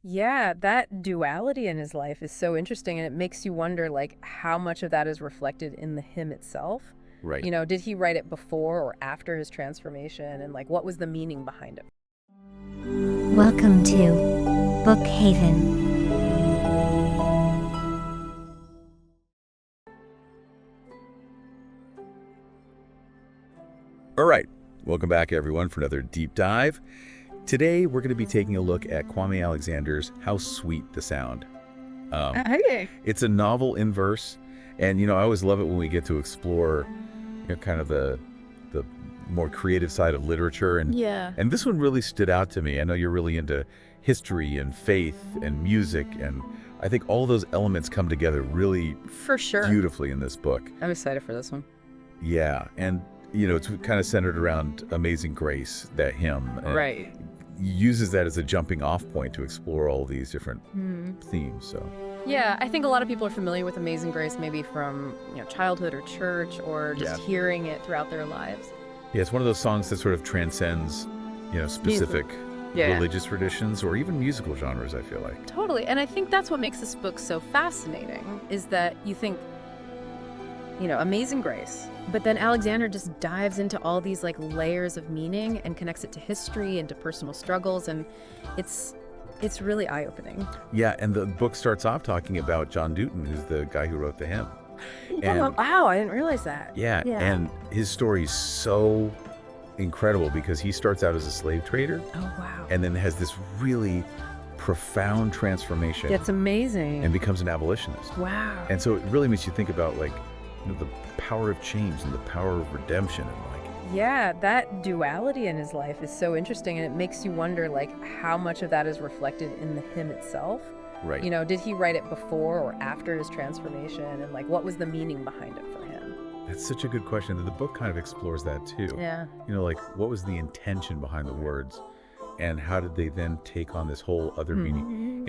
Yeah, that duality in his life is so interesting, and it makes you wonder, like, how much of that is reflected in the hymn itself. Right. Did he write it before or after his transformation, and like, what was the meaning behind it? Welcome to Book Haven. All right. Welcome back, everyone, for another deep dive. Today, we're going to be taking a look at Kwame Alexander's How Sweet the Sound. Okay. It's a novel in verse, and I always love it when we get to explore, kind of the more creative side of literature. And Yeah. and this one really stood out to me. I know you're really into history and faith and music, and I think all those elements come together really For sure. beautifully in this book. I'm excited for this one. Yeah, and it's kind of centered around Amazing Grace, that hymn. And Right. uses that as a jumping off point to explore all these different themes. So Yeah, I think a lot of people are familiar with Amazing Grace maybe from, childhood or church or just hearing it throughout their lives. yeah, it's one of those songs that sort of transcends, specific Yeah. religious traditions or even musical genres, I feel like. Totally. And I think that's what makes this book so fascinating is that you think, Amazing Grace. But then Alexander just dives into all these like layers of meaning and connects it to history and to personal struggles. And it's really eye-opening. Yeah, and the book starts off talking about John Newton, who's the guy who wrote the hymn. And Wow, I didn't realize that. yeah, and his story is so incredible because he starts out as a slave trader Oh, wow. and then has this really profound transformation It's amazing. and becomes an abolitionist. Wow. And so it really makes you think about like, the power of change and the power of redemption and like, Yeah, that duality in his life is so interesting, and it makes you wonder, like, how much of that is reflected in the hymn itself. right. Did he write it before or after his transformation, and like, what was the meaning behind it for him? That's such a good question. The book kind of explores that too. Yeah. Like what was the intention behind the words and how did they then take on this whole other meaning?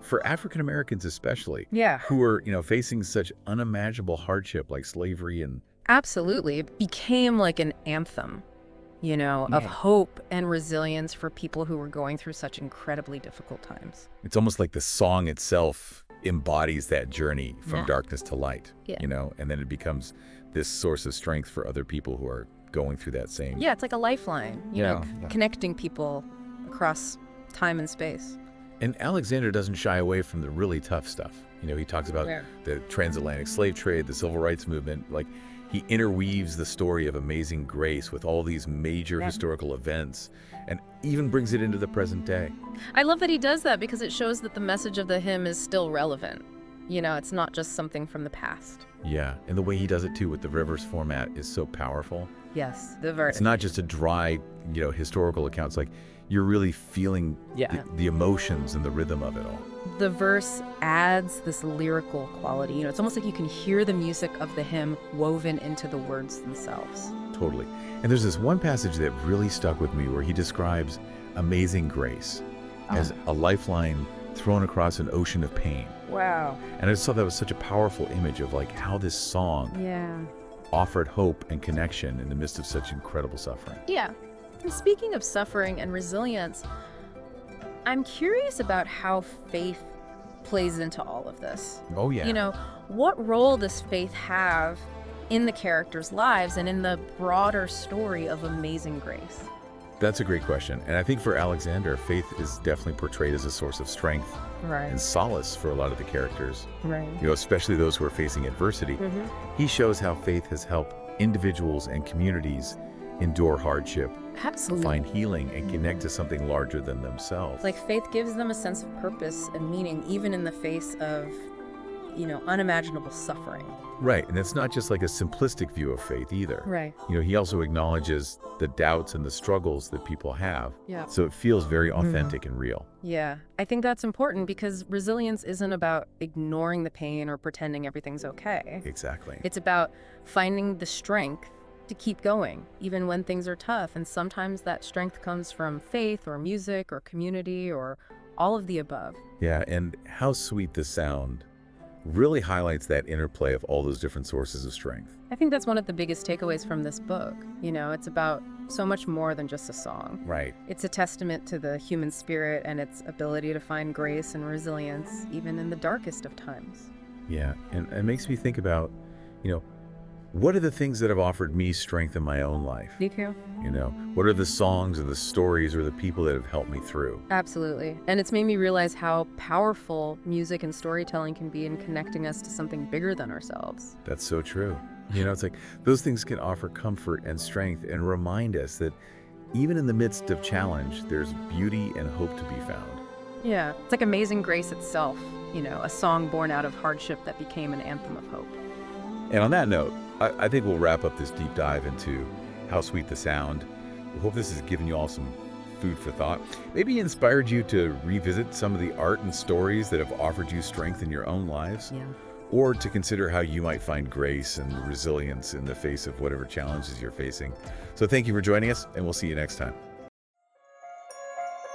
For African Americans especially, Yeah. who are, facing such unimaginable hardship like slavery and Absolutely. It became like an anthem, of hope and resilience for people who were going through such incredibly difficult times. it's almost like the song itself embodies that journey from Yeah. darkness to light, Yeah. and then it becomes this source of strength for other people who are going through that same. Yeah, it's like a lifeline, Yeah. connecting people across time and space. And Alexander doesn't shy away from the really tough stuff. He talks about Yeah. the transatlantic slave trade, the civil rights movement. Like, he interweaves the story of Amazing Grace with all these major historical events and even brings it into the present day. I love that he does that because it shows that the message of the hymn is still relevant. It's not just something from the past. Yeah, and the way he does it too with the rivers format is so powerful. Yes, the verse. It's not just a dry, historical account. It's like you're really feeling the emotions and the rhythm of it all. The verse adds this lyrical quality. It's almost like you can hear the music of the hymn woven into the words themselves. Totally. And there's this one passage that really stuck with me where he describes Amazing Grace as a lifeline thrown across an ocean of pain. Wow. And I just thought that was such a powerful image of like how this song Yeah. offered hope and connection in the midst of such incredible suffering. Yeah. And speaking of suffering and resilience, I'm curious about how faith plays into all of this. Oh, yeah. What role does faith have in the characters' lives and in the broader story of Amazing Grace? That's a great question. And I think for Alexander, faith is definitely portrayed as a source of strength Right. and solace for a lot of the characters, Right. Especially those who are facing adversity. He shows how faith has helped individuals and communities endure hardship, Absolutely. find healing, and connect to something larger than themselves. Like faith gives them a sense of purpose and meaning, even in the face of, unimaginable suffering. Right, and it's not just like a simplistic view of faith either. Right. He also acknowledges the doubts and the struggles that people have. Yeah. So it feels very authentic and real. Yeah. I think that's important because resilience isn't about ignoring the pain or pretending everything's okay. Exactly. It's about finding the strength to keep going, even when things are tough. And sometimes that strength comes from faith or music or community or all of the above. Yeah, and How Sweet the Sound really highlights that interplay of all those different sources of strength. I think that's one of the biggest takeaways from this book. It's about so much more than just a song. Right. It's a testament to the human spirit and its ability to find grace and resilience, even in the darkest of times. Yeah, and it makes me think about, what are the things that have offered me strength in my own life? Me too. What are the songs or the stories or the people that have helped me through? Absolutely. And it's made me realize how powerful music and storytelling can be in connecting us to something bigger than ourselves. That's so true. It's like those things can offer comfort and strength and remind us that even in the midst of challenge, there's beauty and hope to be found. Yeah, it's like Amazing Grace itself, a song born out of hardship that became an anthem of hope. And on that note, I think we'll wrap up this deep dive into How Sweet the Sound. We hope this has given you all some food for thought. Maybe inspired you to revisit some of the art and stories that have offered you strength in your own lives. Yeah. Or to consider how you might find grace and resilience in the face of whatever challenges you're facing. So thank you for joining us, and we'll see you next time.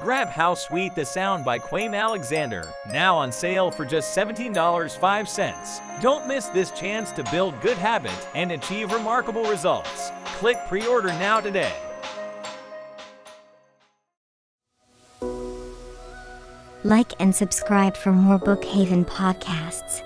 Grab How Sweet the Sound by Kwame Alexander, now on sale for just $17.05. Don't miss this chance to build good habits and achieve remarkable results. Click pre-order now today. Like and subscribe for more Bookhaven podcasts.